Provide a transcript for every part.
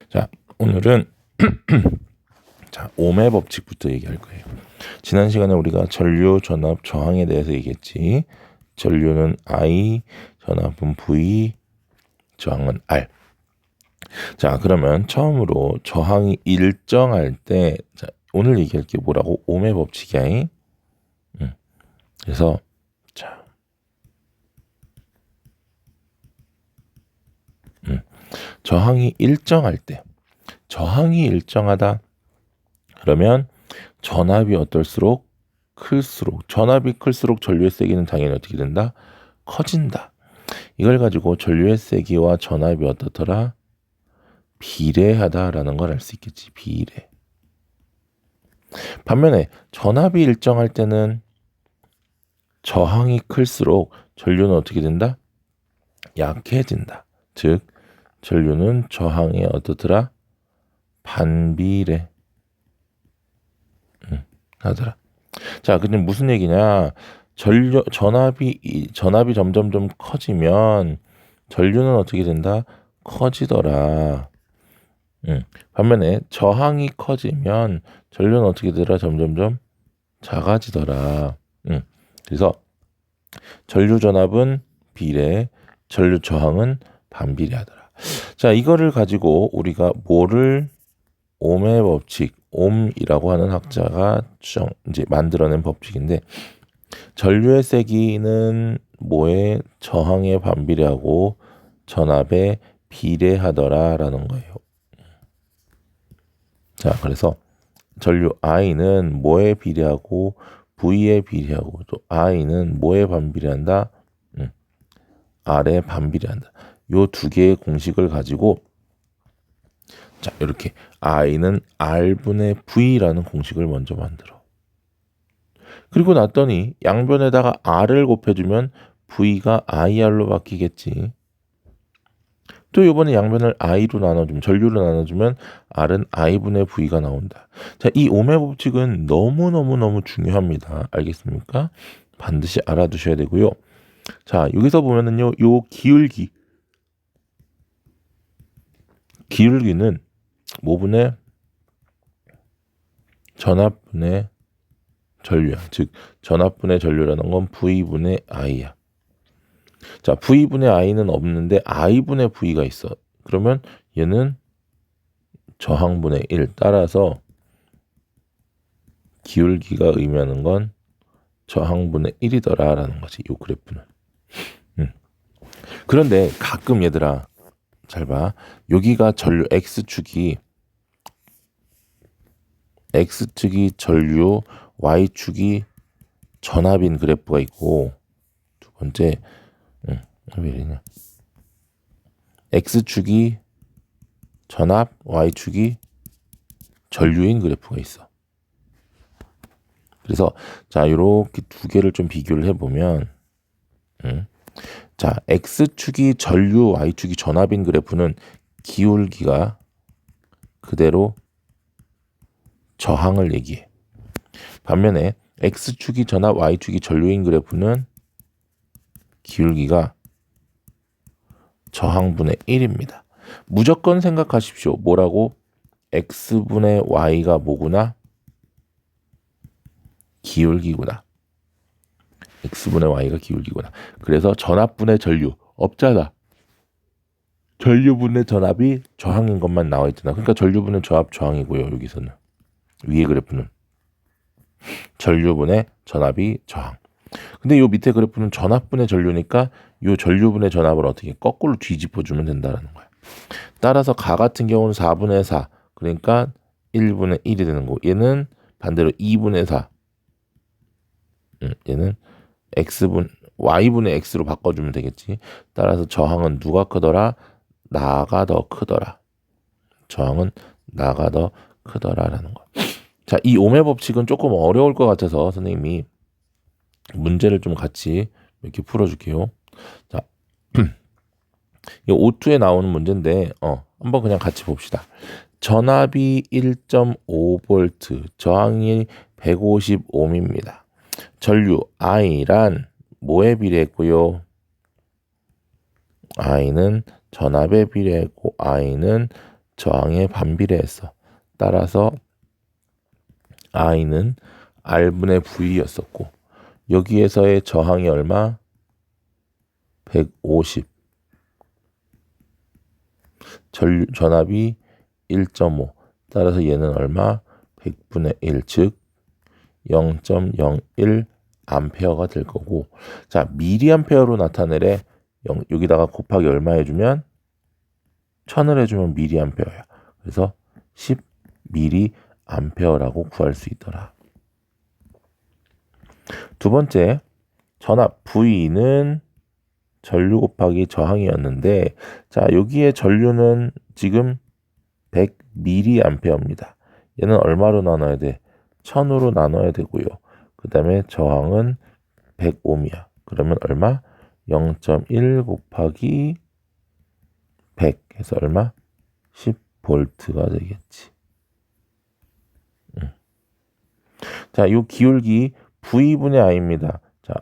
자, 오늘은 자, ohm의 법칙부터 얘기할 거예요. 지난 시간에 우리가 전류, 전압, 저항에 대해서 얘기했지. 전류는 I, 전압은 V, 저항은 R. 자, 그러면 처음으로 저항이 일정할 때, 자, 오늘 얘기할 게 뭐라고? ohm의 법칙이야. 그래서 자, 저항이 일정할 때, 저항이 일정하다. 그러면 전압이 어떨수록 클수록, 전압이 클수록 전류의 세기는 당연히 어떻게 된다? 커진다. 이걸 가지고 전류의 세기와 전압이 어떻더라? 비례하다라는 걸 알 수 있겠지. 비례. 반면에 전압이 일정할 때는 저항이 클수록 전류는 어떻게 된다? 약해진다. 즉 전류는 저항에 어떻더라? 반비례 하더라. 자, 근데 무슨 얘기냐? 전압이 점점점 커지면 전류는 어떻게 된다? 커지더라. 반면에 저항이 커지면 전류는 어떻게 되더라? 점점점 작아지더라. 그래서 전류 전압은 비례, 전류 저항은 반비례하더라. 자, 이거를 가지고 우리가 뭐를 ohm의 법칙, ohm이라고 하는 학자가 이제 만들어낸 법칙인데, 전류의 세기는 뭐에 저항에 반비례하고 전압에 비례하더라라는 거예요. 자, 그래서 전류 I는 뭐에 비례하고 V에 비례하고 또 I는 뭐에 반비례한다? R에 반비례한다. 요 두 개의 공식을 가지고 자, 이렇게 I는 R분의 V라는 공식을 먼저 만들어. 그리고 났더니 양변에다가 R을 곱해주면 V가 IR로 바뀌겠지. 또 이번에 양변을 I로 나눠주면, 전류로 나눠주면 R은 I분의 V가 나온다. 자, 이 ohm의 법칙은 너무너무너무 중요합니다. 알겠습니까? 반드시 알아두셔야 되고요. 자, 여기서 보면은요, 요 기울기는 뭐분의 전압분의 전류야. 즉 전압분의 전류라는 건 V분의 I야. 자, V분의 I는 없는데 I분의 V가 있어. 그러면 얘는 저항분의 1 따라서 기울기가 의미하는 건 저항분의 1이더라라는 거지. 이 그래프는. 그런데 가끔 얘들아 잘 봐. 여기가 전류 X축이 전류, Y축이 전압인 그래프가 있고, 두 번째 왜 이러냐? X축이 전압, Y축이 전류인 그래프가 있어. 그래서 자, 이렇게 두 개를 좀 비교를 해보면 자, X축이 전류, Y축이 전압인 그래프는 기울기가 그대로 저항을 얘기해. 반면에 X축이 전압, Y축이 전류인 그래프는 기울기가 저항분의 1입니다. 무조건 생각하십시오. 뭐라고? X분의 Y가 뭐구나? 기울기구나. X분의 Y가 기울기구나. 그래서 전압분의 전류 없잖아. 전류분의 전압이 저항인 것만 나와 있잖아. 그러니까 전류분의 전압 저항이고요. 여기서는 위에 그래프는 전류분의 전압이 저항. 근데 요 밑에 그래프는 전압분의 전류니까 요 전류분의 전압을 어떻게 거꾸로 뒤집어 주면 된다는 거야. 따라서 가 같은 경우는 4분의 4. 그러니까 1분의 1이 되는 거고, 얘는 반대로 2분의 4. 얘는 Y분의 X로 바꿔주면 되겠지. 따라서 저항은 누가 크더라? 나가 더 크더라. 저항은 나가 더 크더라라는 거야. 자, 이 ohm의 법칙은 조금 어려울 것 같아서 선생님이 문제를 좀 같이 이렇게 풀어줄게요. 자, 이 O2에 나오는 문제인데, 한번 그냥 같이 봅시다. 전압이 1.5V, 저항이 150ohm입니다. 전류 I란 뭐에 비례했고요? I는 전압에 비례했고 I는 저항에 반비례했어. 따라서 I는 R분의 V였었고 여기에서의 저항이 얼마? 150. 전압이 1.5. 따라서 얘는 얼마? 100분의 1, 즉 0.01 암페어가 될 거고, 자, 미리암페어로 나타내래. 여기다가 곱하기 얼마 해주면 1000을 해주면 미리암페어야. 그래서 10 미리암페어라고 구할 수 있더라. 두 번째, 전압 V는 전류 곱하기 저항이었는데, 자, 여기에 전류는 지금 100 미리암페어입니다. 얘는 얼마로 나눠야 돼? 1000으로 나눠야 되고요. 그 다음에 저항은 100옴이야. 그러면 얼마? 0.1 곱하기 100 해서 얼마? 10볼트가 되겠지. 자, 요 기울기 V분의 I입니다. 자,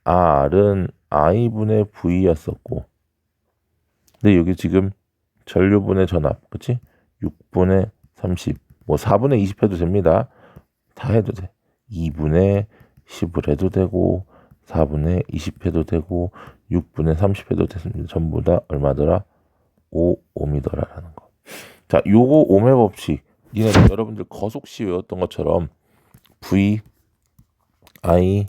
R은 I분의 V였었고, 근데 여기 지금 전류분의 전압, 그치? 6분의 30, 뭐 4분의 20 해도 됩니다. 다 해도 돼. 2분의 10을 해도 되고 4분의 20 해도 되고 6분의 30 해도 됐습니다. 전부 다 얼마더라? 5옴이더라라는 거. 자, 요거 옴의 법칙. 여러분들 거속시 외웠던 것처럼 V, I,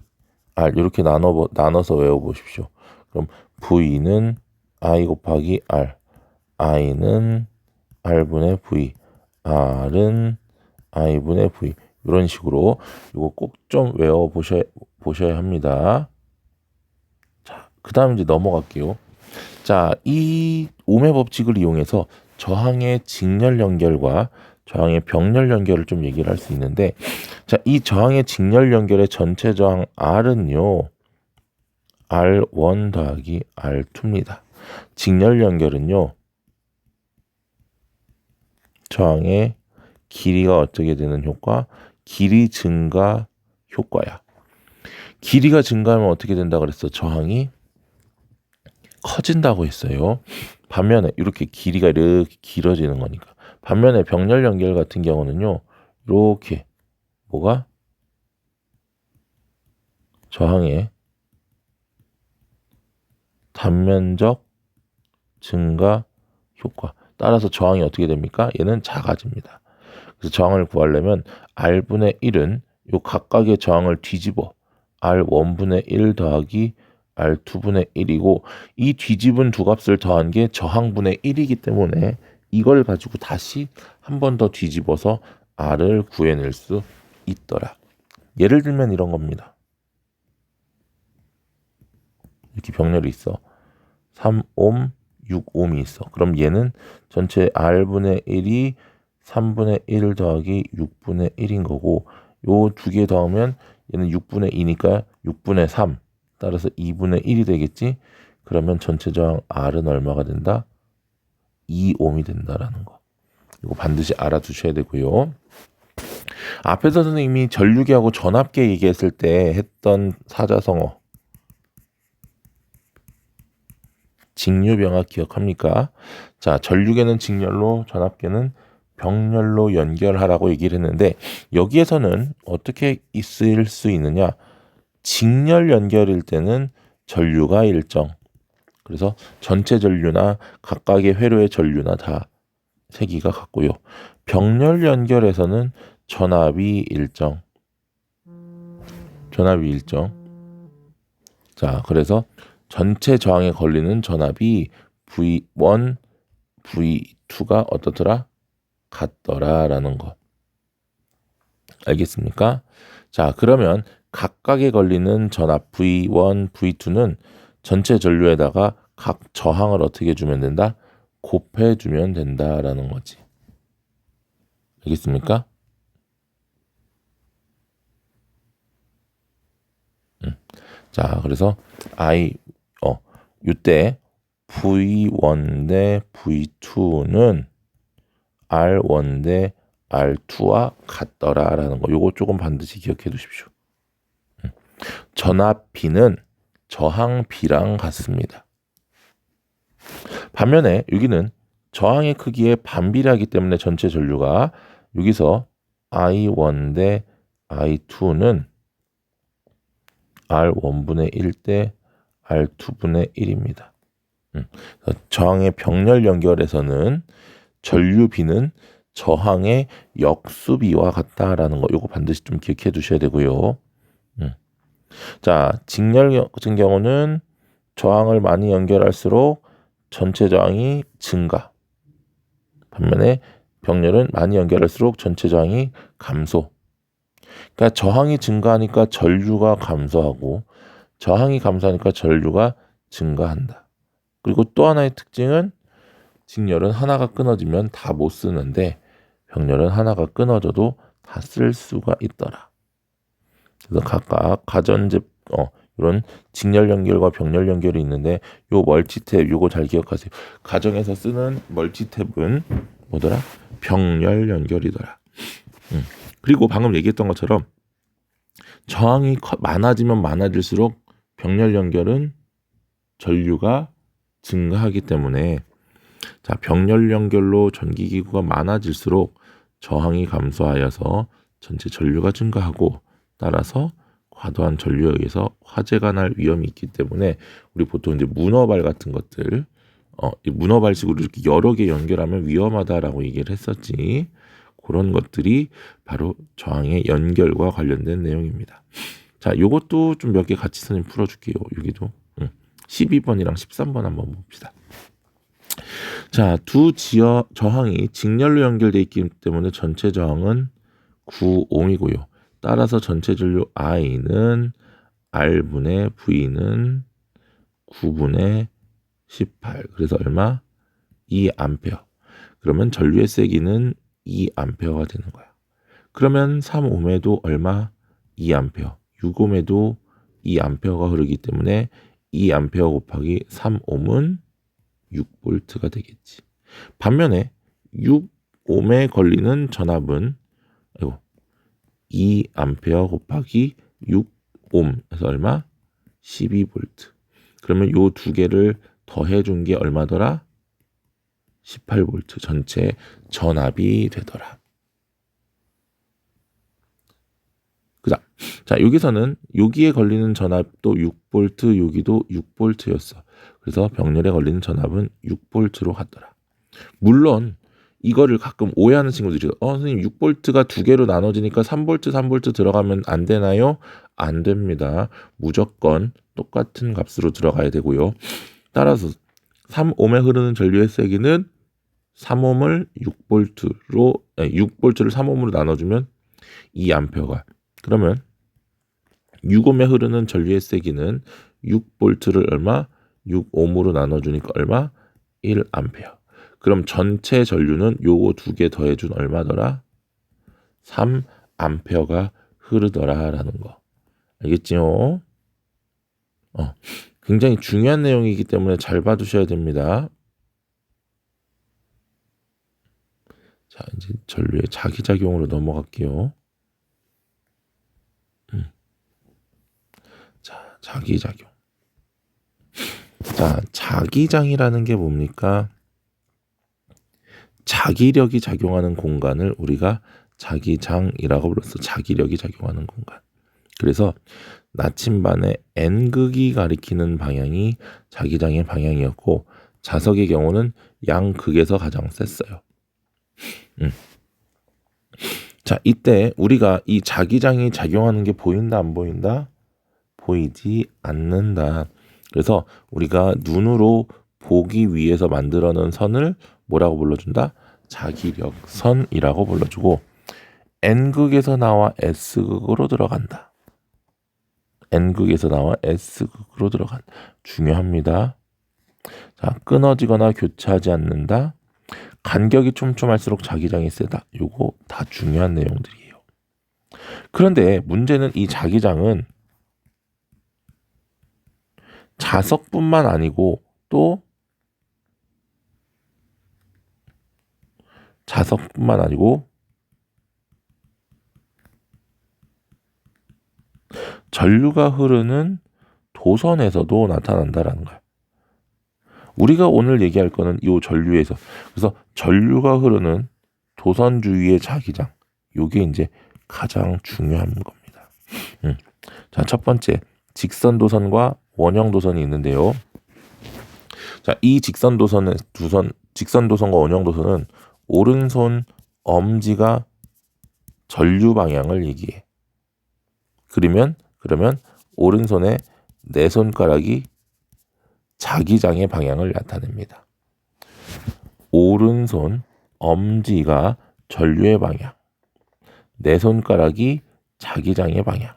R 이렇게 나눠서 외워보십시오. 그럼 V는 I 곱하기 R, I는 R분의 V, R은 I분의 V. 이런 식으로 이거 꼭 좀 외워보셔야 합니다. 자, 그 다음 이제 넘어갈게요. 자, 이 옴의 법칙을 이용해서 저항의 직렬 연결과 저항의 병렬 연결을 좀 얘기를 할 수 있는데, 자, 이 저항의 직렬 연결의 전체 저항 R은요, R1 더하기 R2입니다. 직렬 연결은요, 저항의 길이가 어떻게 되는 효과? 길이 증가 효과야. 길이가 증가하면 어떻게 된다 그랬어? 저항이 커진다고 했어요. 반면에 이렇게 길이가 이렇게 길어지는 거니까. 반면에 병렬 연결 같은 경우는요, 이렇게 뭐가? 저항의 단면적 증가 효과. 따라서 저항이 어떻게 됩니까? 얘는 작아집니다. 그래서 저항을 구하려면 R분의 1은 요 각각의 저항을 뒤집어 R1분의 1 더하기 R2분의 1이고, 이 뒤집은 두 값을 더한 게 저항분의 1이기 때문에 이걸 가지고 다시 한 번 더 뒤집어서 R을 구해낼 수 있더라. 예를 들면 이런 겁니다. 이렇게 병렬이 있어. 3옴, 6옴이 있어. 그럼 얘는 전체 R분의 1이 3분의 1 더하기 6분의 1인 거고, 요 두 개 더하면 얘는 6분의 2니까 6분의 3. 따라서 2분의 1이 되겠지? 그러면 전체 저항 R은 얼마가 된다? 2옴이 된다라는 거. 이거 반드시 알아두셔야 되고요. 앞에서 선생님이 전류계하고 전압계 얘기했을 때 했던 사자성어. 직류병합 기억합니까? 자, 전류계는 직렬로, 전압계는 병렬로 연결하라고 얘기를 했는데, 여기에서는 어떻게 있을 수 있느냐? 직렬 연결일 때는 전류가 일정. 그래서 전체 전류나 각각의 회로의 전류나 다 세기가 같고요. 병렬 연결에서는 전압이 일정. 전압이 일정. 자, 그래서 전체 저항에 걸리는 전압이 V1, V2가 어떻더라? 같더라라는 거. 알겠습니까? 자, 그러면 각각에 걸리는 전압 V1, V2는 전체 전류에다가 각 저항을 어떻게 주면 된다? 곱해주면 된다라는 거지. 알겠습니까? 자, 그래서 이때 V1 대 V2는 R1 대 R2와 같더라라는 거. 요거 조금 반드시 기억해 두십시오. 전압 B는 저항 B랑 같습니다. 반면에 여기는 저항의 크기에 반비례하기 때문에 전체 전류가 여기서 I1 대 I2는 R1분의 1 대 R2분의 1입니다. 저항의 병렬 연결에서는 전류비는 저항의 역수비와 같다라는 거 요거 반드시 좀 기억해 두셔야 되고요. 자, 직렬 같은 경우는 저항을 많이 연결할수록 전체 저항이 증가. 반면에 병렬은 많이 연결할수록 전체 저항이 감소. 그러니까 저항이 증가하니까 전류가 감소하고 저항이 감소하니까 전류가 증가한다. 그리고 또 하나의 특징은 직렬은 하나가 끊어지면 다 못 쓰는데 병렬은 하나가 끊어져도 다 쓸 수가 있더라. 그래서 각각 이런 직렬 연결과 병렬 연결이 있는데 요 멀티탭 요거 잘 기억하세요. 가정에서 쓰는 멀티탭은 뭐더라? 병렬 연결이더라. 그리고 방금 얘기했던 것처럼 저항이 많아지면 많아질수록 병렬 연결은 전류가 증가하기 때문에 자, 병렬 연결로 전기기구가 많아질수록 저항이 감소하여서 전체 전류가 증가하고 따라서 과도한 전류에 의해서 화재가 날 위험이 있기 때문에 우리 보통 이제 문어발 같은 것들 이 문어발식으로 이렇게 여러 개 연결하면 위험하다라고 얘기를 했었지. 그런 것들이 바로 저항의 연결과 관련된 내용입니다. 자, 요것도 좀 몇 개 같이 선생님 풀어줄게요. 여기도 12번이랑 13번 한번 봅시다. 자, 두 저항이 직렬로 연결되어 있기 때문에 전체 저항은 9옴이고요. 따라서 전체 전류 I는 R분의 V는 9분의 18. 그래서 얼마? 2A. 그러면 전류의 세기는 2A가 되는 거야. 그러면 3옴에도 얼마? 2A. 6옴에도 2A가 흐르기 때문에 2A 곱하기 3옴은 6V가 되겠지. 반면에 6옴에 걸리는 전압은 2A 곱하기 6옴에서 얼마? 12V. 그러면 요 두 개를 더해준 게 얼마더라? 18V 전체 전압이 되더라. 그다음 자, 여기서는 여기에 걸리는 전압도 6V, 여기도 6V였어. 그래서 병렬에 걸리는 전압은 6V로 갔더라. 물론 이거를 가끔 오해하는 친구들이 선생님 6V가 두 개로 나눠지니까 3V 들어가면 안 되나요? 안 됩니다. 무조건 똑같은 값으로 들어가야 되고요. 따라서 3옴에 흐르는 전류의 세기는 3옴을 6V로 6V를 3옴으로 나눠주면 2A가. 그러면 6옴에 흐르는 전류의 세기는 6V를 얼마? 6옴으로 나눠주니까 얼마? 1A. 그럼 전체 전류는 요거 두 개 더해준 얼마더라? 3A가 흐르더라라는 거. 알겠지요? 굉장히 중요한 내용이기 때문에 잘 봐두셔야 됩니다. 자, 이제 전류의 자기작용으로 넘어갈게요. 자, 자기작용. 자, 자기장이라는 게 뭡니까? 자기력이 작용하는 공간을 우리가 자기장이라고 불렀어. 자기력이 작용하는 공간. 그래서 나침반의 N극이 가리키는 방향이 자기장의 방향이었고 자석의 경우는 양극에서 가장 셌어요. 자, 이때 우리가 이 자기장이 작용하는 게 보인다 안 보인다? 보이지 않는다. 그래서 우리가 눈으로 보기 위해서 만들어 놓은 선을 뭐라고 불러준다? 자기력선이라고 불러주고 N극에서 나와 S극으로 들어간다. N극에서 나와 S극으로 들어간다. 중요합니다. 자, 끊어지거나 교차하지 않는다. 간격이 촘촘할수록 자기장이 세다. 요거 다 중요한 내용들이에요. 그런데 문제는 이 자기장은 자석뿐만 아니고 또 자석뿐만 아니고 전류가 흐르는 도선에서도 나타난다라는 거야. 우리가 오늘 얘기할 거는 이 전류에서, 그래서 전류가 흐르는 도선 주위의 자기장, 요게 이제 가장 중요한 겁니다. 자, 첫 번째 직선 도선과 원형 도선이 있는데요. 자, 이 직선 도선과 원형 도선은 오른손 엄지가 전류 방향을 얘기해. 그러면 오른손의 네 손가락이 자기장의 방향을 나타냅니다. 오른손 엄지가 전류의 방향, 네 손가락이 자기장의 방향.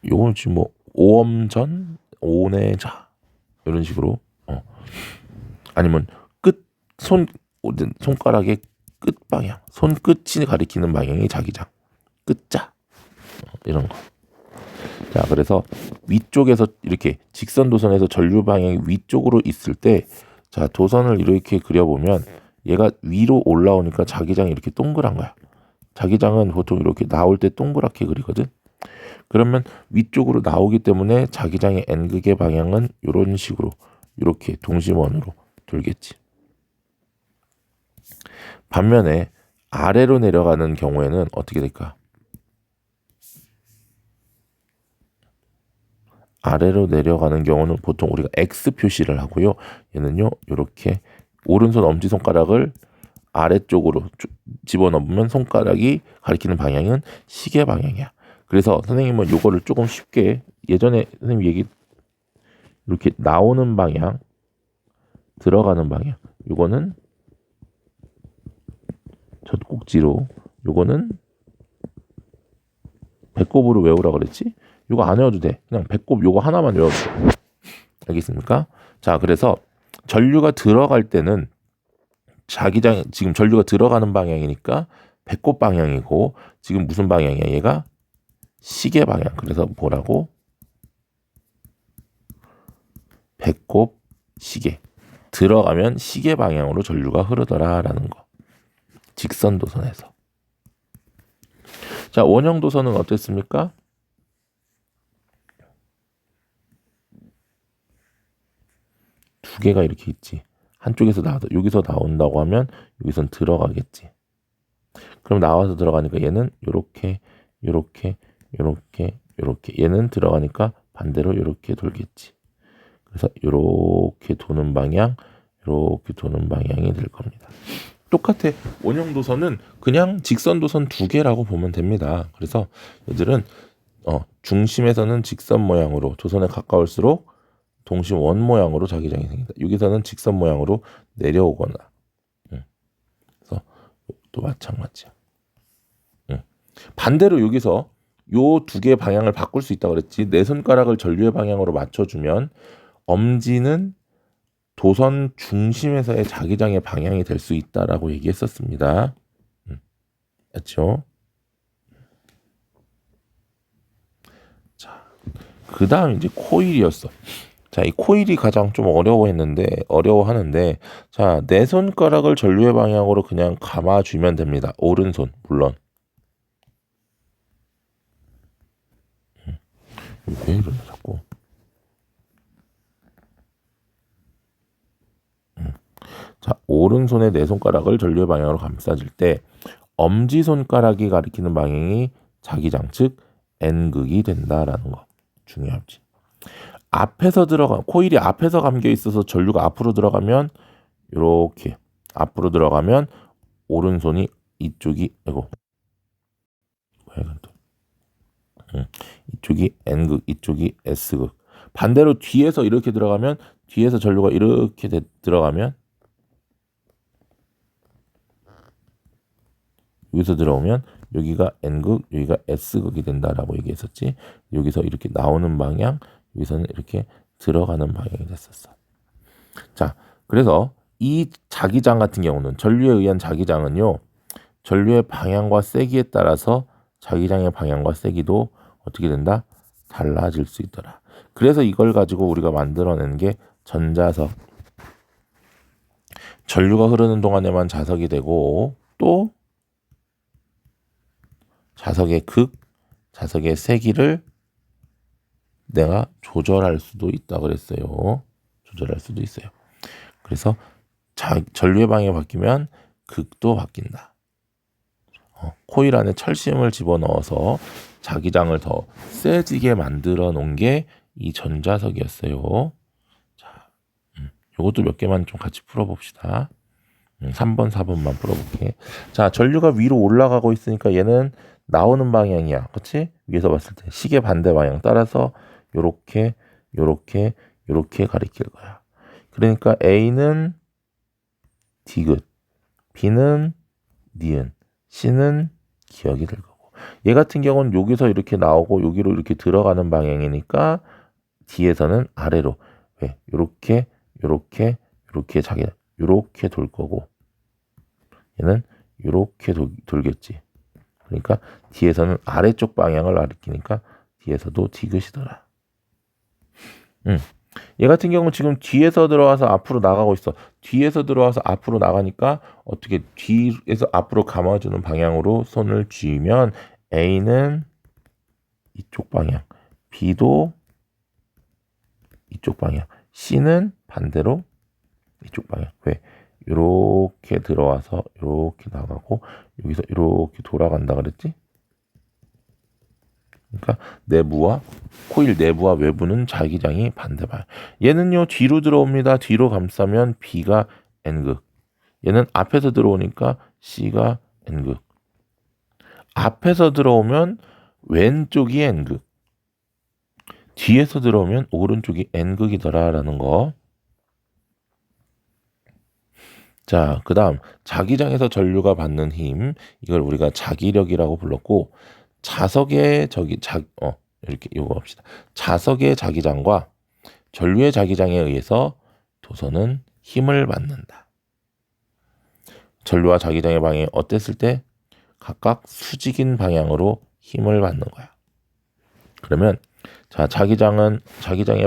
요건 지금 뭐 오엄전, 오내자 이런 식으로 아니면 손가락의 끝 방향, 손끝이 가리키는 방향이 자기장, 끝자 이런 거. 자, 그래서 위쪽에서 이렇게 직선 도선에서 전류 방향이 위쪽으로 있을 때, 자, 도선을 이렇게 그려보면 얘가 위로 올라오니까 자기장이 이렇게 동그란 거야. 자기장은 보통 이렇게 나올 때 동그랗게 그리거든. 그러면 위쪽으로 나오기 때문에 자기장의 N극의 방향은 이런 식으로 이렇게 동심원으로 돌겠지. 반면에 아래로 내려가는 경우에는 어떻게 될까? 아래로 내려가는 경우는 보통 우리가 X 표시를 하고요. 얘는요, 이렇게 오른손 엄지손가락을 아래쪽으로 집어넣으면 손가락이 가리키는 방향은 시계 방향이야. 그래서 선생님은 요거를 조금 쉽게, 예전에 선생님 얘기 이렇게 나오는 방향, 들어가는 방향, 요거는 젖꼭지로, 요거는 배꼽으로 외우라 그랬지? 요거 안 외워도 돼. 그냥 배꼽 요거 하나만 외워도 돼. 알겠습니까? 자, 그래서 전류가 들어갈 때는 자기장, 지금 전류가 들어가는 방향이니까 배꼽 방향이고, 지금 무슨 방향이야? 얘가 시계 방향. 그래서 뭐라고? 배꼽 시계. 들어가면 시계 방향으로 전류가 흐르더라라는 거. 직선 도선에서. 자, 원형 도선은 어땠습니까? 두 개가 이렇게 있지. 한쪽에서 나와서 여기서 나온다고 하면 여기선 들어가겠지. 그럼 나와서 들어가니까 얘는 요렇게 얘는 들어가니까 반대로 요렇게 돌겠지. 그래서 요렇게 도는 방향, 요렇게 도는 방향이 될 겁니다. 똑같아. 원형 도선은 그냥 직선 도선 두 개라고 보면 됩니다. 그래서 얘들은 중심에서는 직선 모양으로, 도선에 가까울수록 동심 원 모양으로 자기장이 생긴다. 여기서는 직선 모양으로 내려오거나. 그래서 또 마찬가지야. 반대로 여기서 요 두 개의 방향을 바꿀 수 있다고 그랬지. 내 손가락을 전류의 방향으로 맞춰주면 엄지는 도선 중심에서의 자기장의 방향이 될 수 있다라고 얘기했었습니다. 맞죠? 자, 그 다음 이제 코일이었어. 자, 이 코일이 가장 좀 어려워하는데, 자, 내 손가락을 전류의 방향으로 그냥 감아주면 됩니다. 오른손, 물론. 왜 이러냐, 자꾸. 자, 오른손의 내 손가락을 전류의 방향으로 감싸줄 때, 엄지손가락이 가리키는 방향이 자기장, 즉, N극이 된다라는 거. 중요하지. 코일이 앞에서 감겨 있어서 전류가 앞으로 들어가면 이렇게 앞으로 들어가면 오른손이 이쪽이 이쪽이 N극, 이쪽이 S극. 반대로 뒤에서 이렇게 들어가면, 뒤에서 전류가 이렇게 들어가면 여기서 들어오면 여기가 N극, 여기가 S극이 된다라고 얘기했었지. 여기서 이렇게 나오는 방향, 여기서는 이렇게 들어가는 방향이 됐었어. 자, 그래서 이 자기장 같은 경우는, 전류에 의한 자기장은요, 전류의 방향과 세기에 따라서 자기장의 방향과 세기도 어떻게 된다? 달라질 수 있더라. 그래서 이걸 가지고 우리가 만들어낸 게 전자석. 전류가 흐르는 동안에만 자석이 되고, 또 자석의 극, 자석의 세기를 내가 조절할 수도 있다 그랬어요. 조절할 수도 있어요. 그래서 전류의 방향이 바뀌면 극도 바뀐다. 코일 안에 철심을 집어넣어서 자기장을 더 세지게 만들어 놓은 게 이 전자석이었어요. 자, 요것도 몇 개만 좀 같이 풀어봅시다. 3번, 4번만 풀어볼게. 자, 전류가 위로 올라가고 있으니까 얘는 나오는 방향이야. 그치? 위에서 봤을 때 시계 반대 방향 따라서 요렇게 가리킬 거야. 그러니까 A는 디귿, B는 니은, C는 기억이 될 거고. 얘 같은 경우는 여기서 이렇게 나오고 여기로 이렇게 들어가는 방향이니까 D에서는 아래로 왜? 요렇게 요렇게 돌 거고 얘는 요렇게 돌겠지. 그러니까 D에서는 아래쪽 방향을 가리키니까 D에서도 디귿이더라. 얘 같은 경우는 지금 뒤에서 들어와서 앞으로 나가고 있어. 뒤에서 들어와서 앞으로 나가니까 어떻게 뒤에서 앞으로 감아주는 방향으로 손을 쥐면 A는 이쪽 방향, B도 이쪽 방향, C는 반대로 이쪽 방향. 왜? 이렇게 들어와서 이렇게 나가고 여기서 이렇게 돌아간다 그랬지? 그러니까 코일 내부와 외부는 자기장이 반대 방향. 얘는요 뒤로 들어옵니다. 뒤로 감싸면 B가 N극. 얘는 앞에서 들어오니까 C가 N극. 앞에서 들어오면 왼쪽이 N극. 뒤에서 들어오면 오른쪽이 N극이더라라는 거. 자, 그 다음 자기장에서 전류가 받는 힘, 이걸 우리가 자기력이라고 불렀고, 자석의 이렇게 이거 합시다. 자석의 자기장과 전류의 자기장에 의해서 도선은 힘을 받는다. 전류와 자기장의 방향이 어땠을 때 각각 수직인 방향으로 힘을 받는 거야. 그러면 자, 자기장의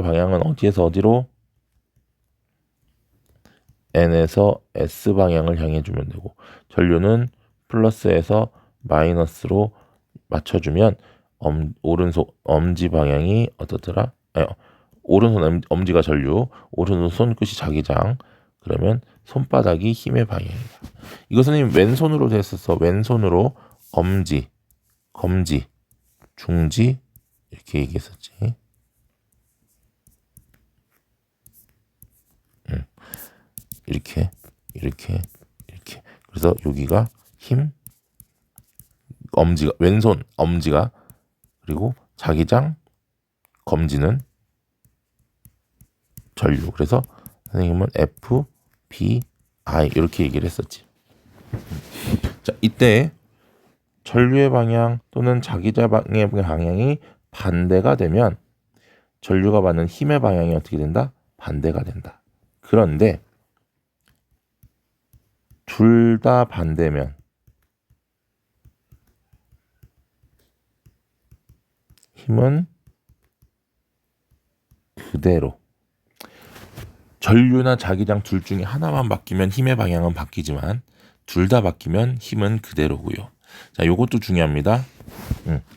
방향은 어디에서 어디로? N에서 S 방향을 향해 주면 되고, 전류는 플러스에서 마이너스로 맞춰주면 오른손 엄지 방향이 어떻더라? 오른손 엄지가 전류, 오른손 손끝이 자기장. 그러면 손바닥이 힘의 방향이다. 이거 선생님 왼손으로 됐었어. 왼손으로 엄지, 검지, 중지 이렇게 얘기했었지. 이렇게. 그래서 여기가 힘, 엄지가 왼손 엄지가, 그리고 자기장, 검지는 전류. 그래서 선생님은 F, B, I 이렇게 얘기를 했었지. 자, 이때 전류의 방향 또는 자기장의 방향이 반대가 되면 전류가 받는 힘의 방향이 어떻게 된다? 반대가 된다. 그런데 둘 다 반대면 힘은 그대로. 전류나 자기장 둘 중에 하나만 바뀌면 힘의 방향은 바뀌지만 둘 다 바뀌면 힘은 그대로고요. 자, 요것도 중요합니다.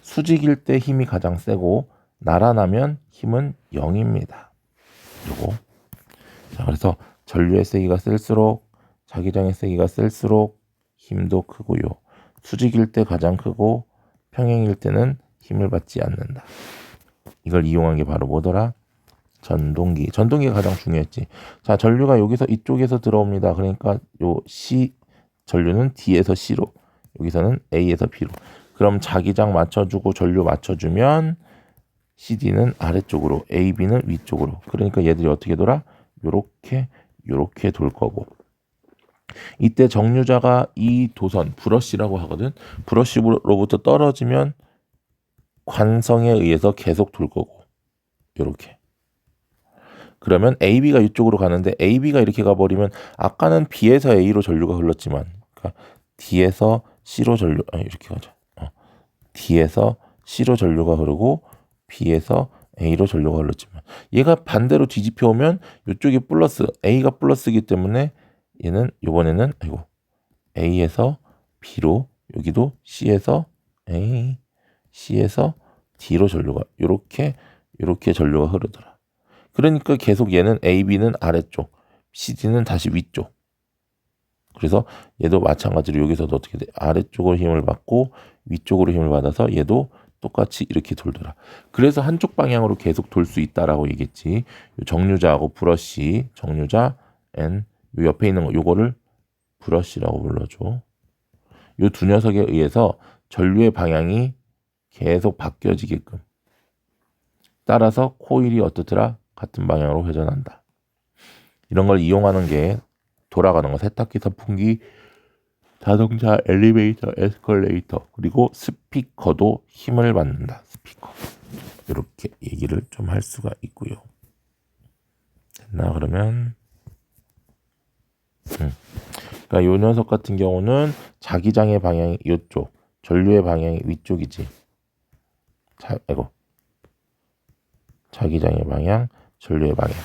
수직일 때 힘이 가장 세고 날아나면 힘은 0입니다. 요거. 자, 그래서 전류의 세기가 셀수록 자기장의 세기가 셀수록 힘도 크고요. 수직일 때 가장 크고 평행일 때는 힘을 받지 않는다. 이걸 이용한 게 바로 뭐더라? 전동기가 가장 중요했지. 자, 전류가 여기서 이쪽에서 들어옵니다. 그러니까 요 C 전류는 D에서 C로, 여기서는 A에서 B로. 그럼 자기장 맞춰주고 전류 맞춰주면 CD는 아래쪽으로, AB는 위쪽으로. 그러니까 얘들이 어떻게 돌아? 요렇게 돌 거고. 이때 정류자가 이 도선, 브러쉬라고 하거든. 브러쉬로부터 떨어지면 관성에 의해서 계속 돌 거고. 요렇게. 그러면 AB가 이쪽으로 가는데 AB가 이렇게 가버리면 아까는 B에서 A로 전류가 흘렀지만, 그러니까 D에서 C로 이렇게 가자. D에서 C로 전류가 흐르고 B에서 A로 전류가 흘렀지만 얘가 반대로 뒤집혀 오면 이쪽이 플러스, A가 플러스이기 때문에 얘는 이번에는 A에서 B로, 여기도 C에서 A, C에서 D로 전류가 이렇게 이렇게 전류가 흐르더라. 그러니까 계속 얘는 AB는 아래쪽, CD는 다시 위쪽. 그래서 얘도 마찬가지로 여기서도 어떻게 돼? 아래쪽으로 힘을 받고 위쪽으로 힘을 받아서 얘도 똑같이 이렇게 돌더라. 그래서 한쪽 방향으로 계속 돌 수 있다라고 얘기했지. 요 정류자하고 브러쉬, 정류자 N, 요 옆에 있는 거 요거를 브러쉬라고 불러줘. 요 두 녀석에 의해서 전류의 방향이 계속 바뀌어지게끔. 따라서 코일이 어떻더라? 같은 방향으로 회전한다. 이런 걸 이용하는 게 돌아가는 거, 세탁기, 선풍기, 자동차, 엘리베이터, 에스컬레이터, 그리고 스피커도 힘을 받는다. 스피커. 이렇게 얘기를 좀 할 수가 있고요. 됐나 그러면? 그러니까 요 녀석 같은 경우는 자기장의 방향이 이쪽, 전류의 방향이 위쪽이지. 자기장의 방향, 전류의 방향.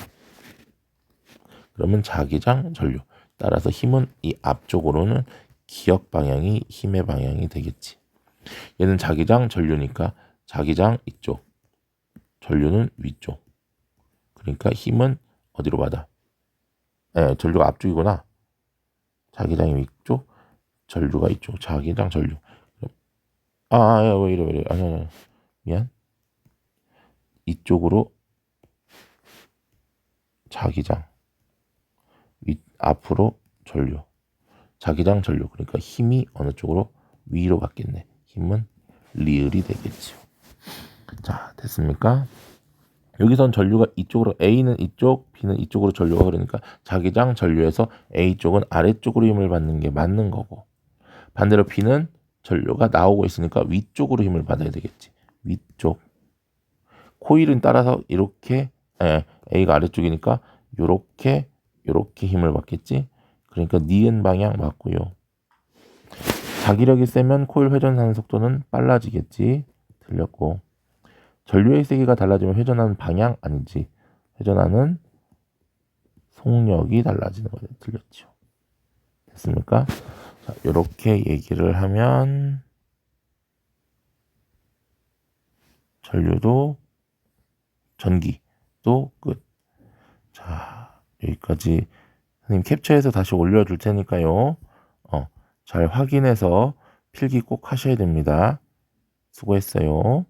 그러면 자기장, 전류. 따라서 힘은 이 앞쪽으로는 기역 방향이 힘의 방향이 되겠지. 얘는 자기장, 전류니까 자기장 이쪽, 전류는 위쪽. 그러니까 힘은 어디로 받아? 전류가 앞쪽이구나. 자기장이 위쪽, 전류가 이쪽. 자기장, 전류. 왜 이래. 아니. 미안. 이쪽으로 자기장. 앞으로 전류. 자기장 전류. 그러니까 힘이 어느 쪽으로? 위로 갔겠네. 힘은 리을이 되겠죠. 자, 됐습니까? 여기선 전류가 이쪽으로, A는 이쪽, B는 이쪽으로 전류가 흐르니까 자기장 전류에서 A쪽은 아래쪽으로 힘을 받는 게 맞는 거고, 반대로 B는 전류가 나오고 있으니까 위쪽으로 힘을 받아야 되겠지. 위쪽. 코일은 따라서 이렇게, A가 아래쪽이니까 요렇게 힘을 받겠지. 그러니까 니은 방향 맞고요. 자기력이 세면 코일 회전하는 속도는 빨라지겠지. 틀렸고. 전류의 세기가 달라지면 회전하는 방향 아니지. 회전하는 속력이 달라지는 거죠. 틀렸죠. 됐습니까? 자, 이렇게 얘기를 하면 전류도 전기도 끝. 자, 여기까지 선생님 캡처해서 다시 올려줄 테니까요. 잘 확인해서 필기 꼭 하셔야 됩니다. 수고했어요.